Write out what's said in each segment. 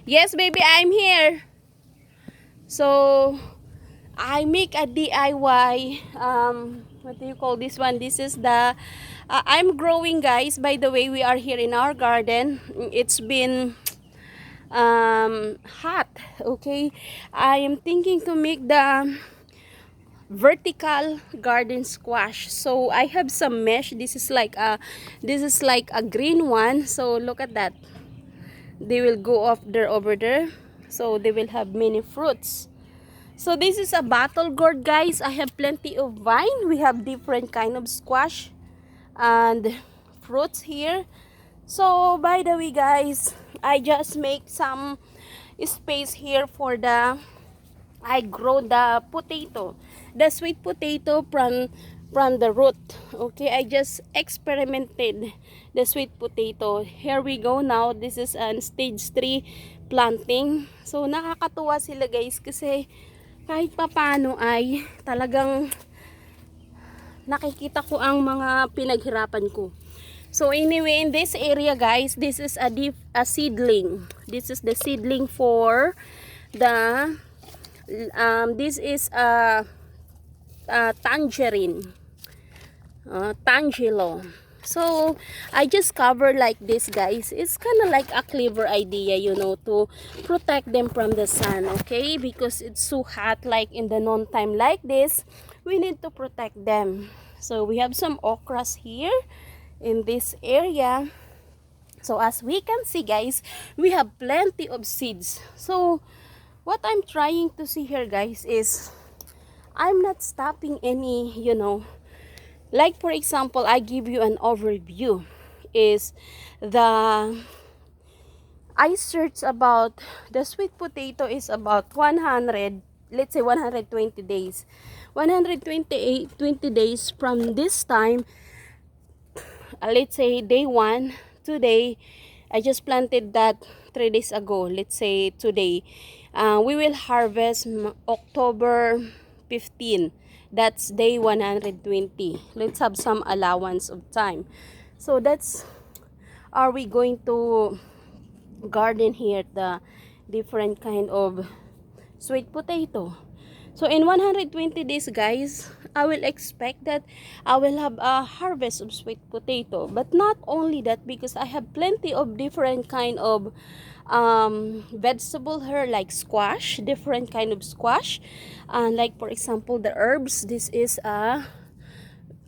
Yes, baby, I'm here. So, I make a DIY, what do you call this one? This is the, I'm growing, guys. By the way, we are here in our garden. It's been hot, okay? I am thinking to make the vertical garden squash. So I have some mesh. This is like a green one. So look at that. They will go off there over there. So they will have many fruits. So this is a bottle gourd, guys. I have plenty of vine. We have different kind of squash and fruits here. So by the way, guys, I just make some space here for the, I grow the potato, the sweet potato from the root. Okay, I just experimented the sweet potato. Here we go now. This is an stage 3 planting. So nakakatuwa sila, guys, kasi kahit papano ay talagang nakikita ko ang mga pinaghirapan ko. So anyway, in this area, guys, this is a seedling. This is the seedling for the this is a tangerine, tangelo. So I just cover like this, guys. It's kind of like a clever idea, you know, to protect them from the sun, okay? Because it's so hot, like in the noon time like this, we need to protect them. So we have some okras here in this area. So as we can see, guys, we have plenty of seeds. So what I'm trying to see here, guys, is I'm not stopping any, you know, like for example, I give you an overview is the, I search about the sweet potato is about 100, let's say 120 days. 20 days from this time, let's say day 1, today, I just planted that 3 days ago. Let's say today, we will harvest October 15. That's day 120. Let's have some allowance of time. So that's, are we going to garden here the different kind of sweet potato. So in 120 days, guys, I will expect that I will have a harvest of sweet potato. But not only that, because I have plenty of different kind of vegetable here, like squash, different kind of squash, and like for example the herbs. This is a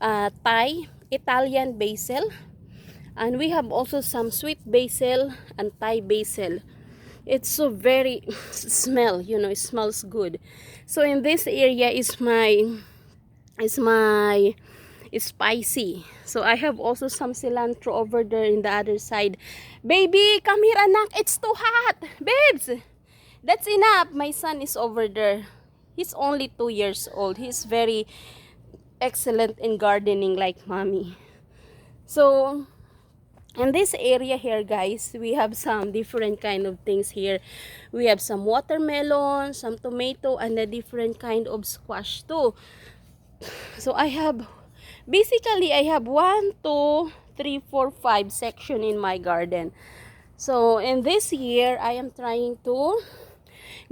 Thai Italian basil, and we have also some sweet basil and Thai basil. It's so very smell, you know, it smells good. So in this area is my spicy. So I have also some cilantro over there in the other side. Baby, come here, anak. It's too hot. Babes, that's enough. My son is over there. He's only 2 years old. He's very excellent in gardening like mommy. So in this area here, guys, we have some different kind of things here. We have some watermelon, some tomato, and a different kind of squash too. So I have, basically I have 1, 2, 3, 4, 5 section in my garden. So in this year, I am trying to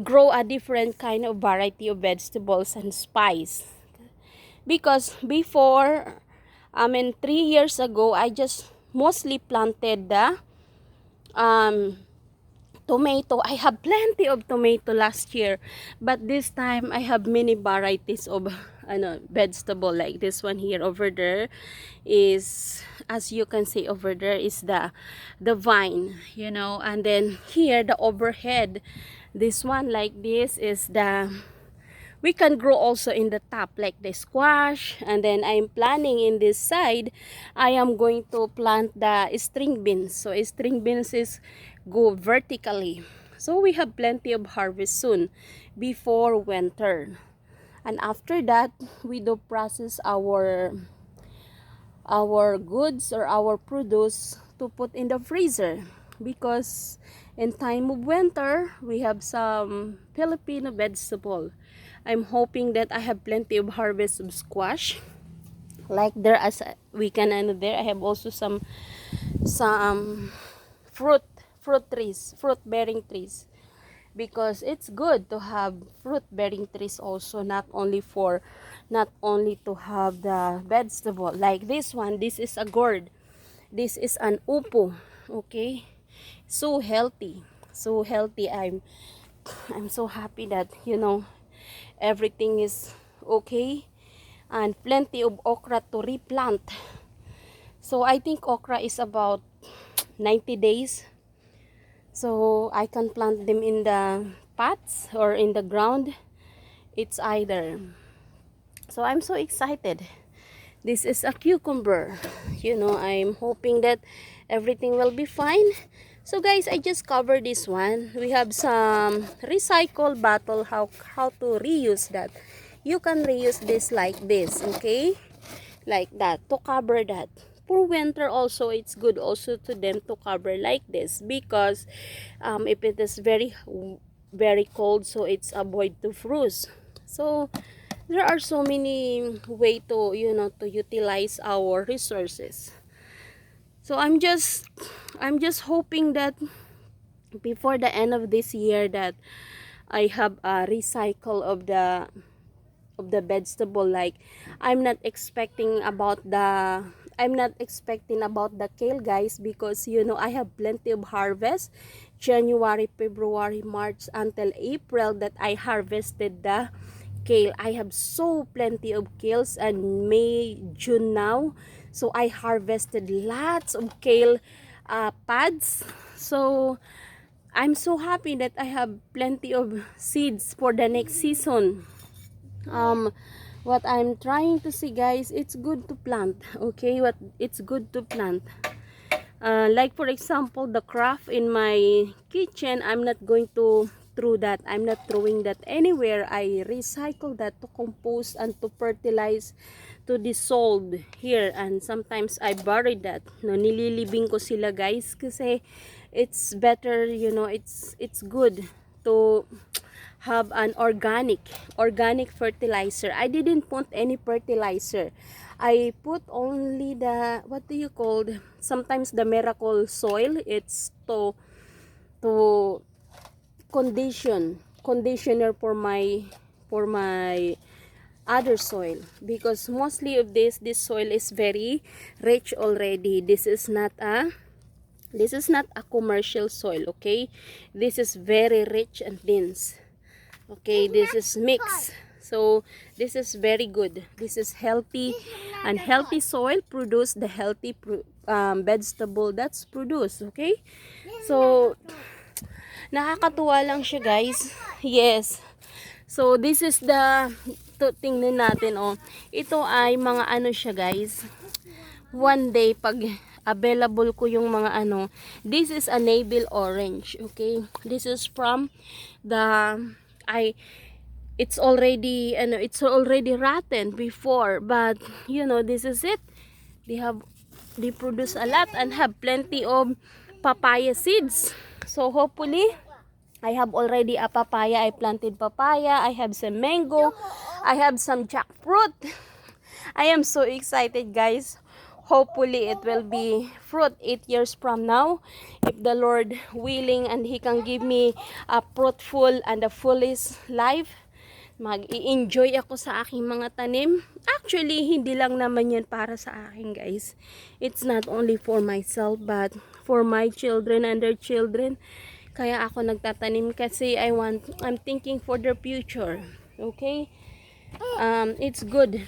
grow a different kind of variety of vegetables and spice. Because before, 3 years ago, I just mostly planted the tomato. I have plenty of tomato last year, but this time I have many varieties of vegetable, like this one here. Over there is, as you can see over there, is the vine, you know. And then here the overhead, this one like this is the, we can grow also in the top like the squash. And then I'm planning in this side, I am going to plant the string beans. So string beans is go vertically. So we have plenty of harvest soon before winter. And after that, we do process our goods or our produce to put in the freezer, because in time of winter we have some Filipino vegetable. I'm hoping that I have plenty of harvest of squash like there, as we can there I have also some fruit fruit trees, fruit bearing trees, because it's good to have fruit bearing trees also, not only to have the vegetable like this one. This is a gourd, this is an upo. Okay, so healthy, so healthy. I'm so happy that, you know, everything is okay, and plenty of okra to replant. So I think okra is about 90 days, so I can plant them in the pots or in the ground. It's either. So I'm so excited. This is a cucumber. You know, I'm hoping that everything will be fine. So guys, I just covered this one. We have some recycle bottle. How to reuse that? You can reuse this like this, okay? Like that, to cover that. For winter also, it's good also to them to cover like this, because if it is very cold, so it's avoid to freeze. So there are so many way to, you know, to utilize our resources. So I'm just hoping that before the end of this year that I have a recycle of the vegetable. Like I'm not expecting about the kale, guys, because you know I have plenty of harvest. January, February, March until April that I harvested the kale. I have so plenty of kales, and May, June now. So I harvested lots of kale pods. So I'm so happy that I have plenty of seeds for the next season. What I'm trying to see, guys, it's good to plant. Okay, what it's good to plant. Like for example, the craft in my kitchen, I'm not going to throw that. I'm not throwing that anywhere. I recycle that to compost and to fertilize, to dissolve here. And sometimes I bury that. No, nililibing ko sila, guys, kasi it's better, you know, it's good to have an organic fertilizer. I didn't put any fertilizer. I put only the, what do you call, sometimes the miracle soil. It's to conditioner for my other soil, because mostly of this soil is very rich already. This is not a commercial soil, okay? This is very rich and dense. Okay, this is mixed. So this is very good. This is healthy, and healthy soil produce the healthy vegetable that's produced. Okay, so nakakatuwa lang siya, guys. Yes. So this is the, tingnan natin, oh. Ito ay mga ano siya, guys. One day pag available ko yung mga ano, this is a navel orange. Okay, this is from the it's already rotten before, but you know, this is it. They produce a lot and have plenty of papaya seeds. So hopefully I have already a papaya. I planted papaya. I have some mango. I have some jackfruit. I am so excited, guys. Hopefully it will be fruit 8 years from now, if the Lord willing, and He can give me a fruitful and a fullest life. Mag-i-enjoy ako sa aking mga tanim. Actually, hindi lang naman yan para sa akin, guys. It's not only for myself, but for my children and their children. Kaya ako nagtatanim kasi I'm thinking for their future. Okay? It's good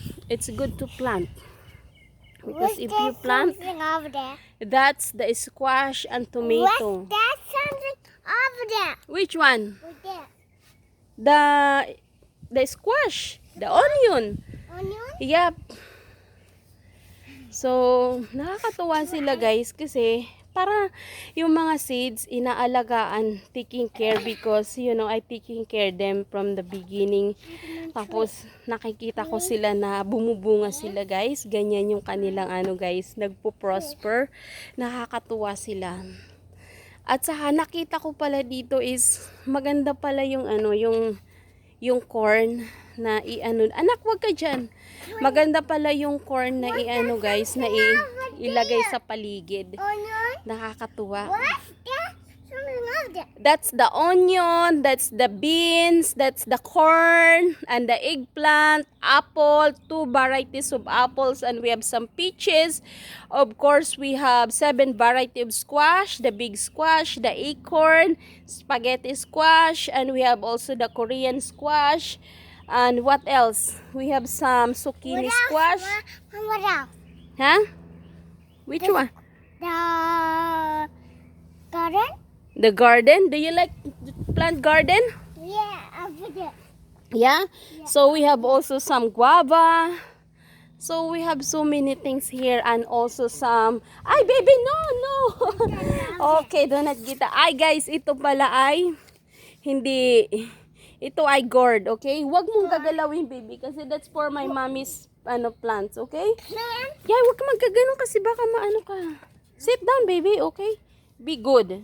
to plant. Because if you plant, over there? that's the squash and tomato. What's that something over there? Which one? Over there. The squash, the onion. Onion? Yep. So, nakakatuwa sila, guys, kasi para yung mga seeds inaalagaan, taking care, because you know, I taking care them from the beginning. Tapos nakikita ko sila na bumubunga sila, guys. Ganyan yung kanilang ano, guys, nagpo-prosper. Nakakatuwa sila. At saka nakita ko pala dito is maganda pala yung ano, yung corn na iano. Anak, wag ka dyan. Maganda pala yung corn na iano, guys, na ilagay sa paligid. Onion? Nakakatuwa. What's that Over there. That's the onion, that's the beans, that's the corn, and the eggplant, apple, 2 varieties of apples, and we have some peaches. Of course, we have 7 variety of squash, the big squash, the acorn, spaghetti squash, and we have also the Korean squash. And what else? We have some zucchini squash. What else? Huh? Which one? The garden? The garden. Do you like plant garden? Yeah, over there. Yeah? So we have also some guava. So we have so many things here and also some... Ay, baby, no. Okay, do not get... Ay, guys, ito pala ay... Hindi... Ito ay gourd, okay? Huwag mong gagalawin, baby, kasi that's for my mommy's plants, okay? Yeah, huwag ka magkaganon kasi baka maano ka. Sit down, baby, okay? Be good.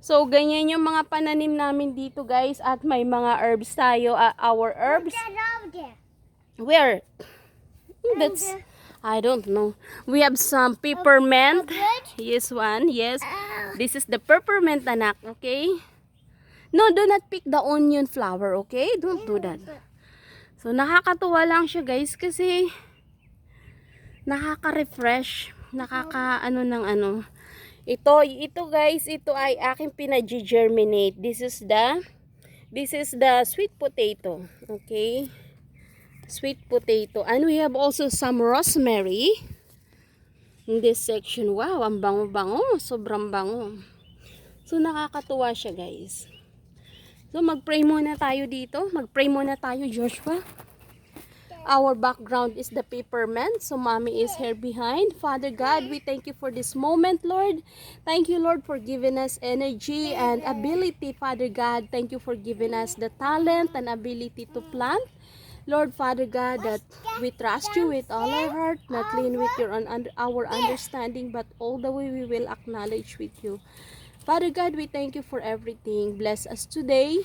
So, ganyan yung mga pananim namin dito, guys. At may mga herbs tayo. Our herbs. Over there. Where? That's... I don't know. We have some peppermint. Yes, one. Yes. This is the peppermint, anak. Okay? No, do not pick the onion flower, okay? Don't do that. So, nakakatuwa lang siya, guys, kasi nakaka-refresh. Nakaka-ano. Ito guys, ito ay aking pina-germinate. This is the sweet potato. Okay? Sweet potato. And we have also some rosemary in this section. Wow, ang bango-bango. Sobrang bango. So, nakakatuwa siya, guys. So, mag-pray muna tayo dito. Mag-pray muna tayo, Joshua. Our background is the peppermint. So, mommy is here behind. Father God, we thank you for this moment, Lord. Thank you, Lord, for giving us energy and ability, Father God. Thank you for giving us the talent and ability to plant. Lord, Father God, that we trust you with all our heart, not lean with our understanding, but all the way we will acknowledge with you. Father God, we thank you for everything. Bless us today,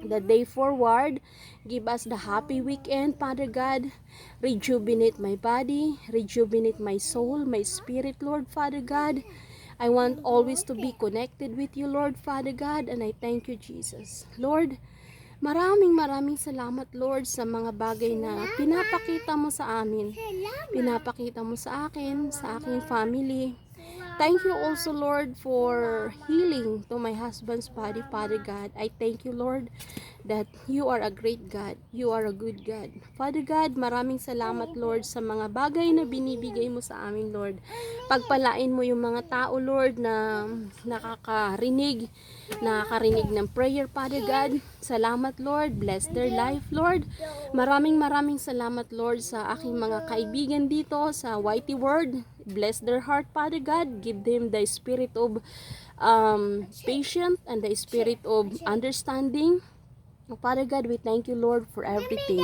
the day forward. Give us the happy weekend, Father God. Rejuvenate my body, rejuvenate my soul, my spirit, Lord, Father God. I want always to be connected with you, Lord, Father God, and I thank you, Jesus. Lord, maraming salamat, Lord, sa mga bagay na pinapakita mo sa amin. Pinapakita mo sa akin, sa aking family. Thank you also, Lord, for healing to my husband's body, Father God. I thank you, Lord, that you are a great God. You are a good God. Father God, maraming salamat, Lord, sa mga bagay na binibigay mo sa amin, Lord. Pagpalain mo yung mga tao, Lord, na nakakarinig ng prayer, Father God. Salamat, Lord. Bless their life, Lord. Maraming salamat, Lord, sa aking mga kaibigan dito sa Whitey Word. Bless their heart, Father God. Give them the spirit of patience and the spirit of understanding. Father God, we thank you, Lord, for everything.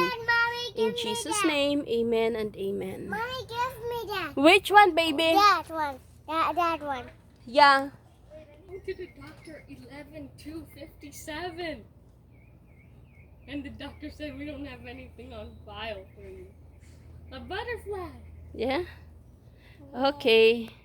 In Jesus' name, amen and amen. Mommy, give me that. Which one, baby? That one. That one. Yeah. Go to the doctor 11/2/57. And the doctor said we don't have anything on file for you. A butterfly. Yeah? Okay.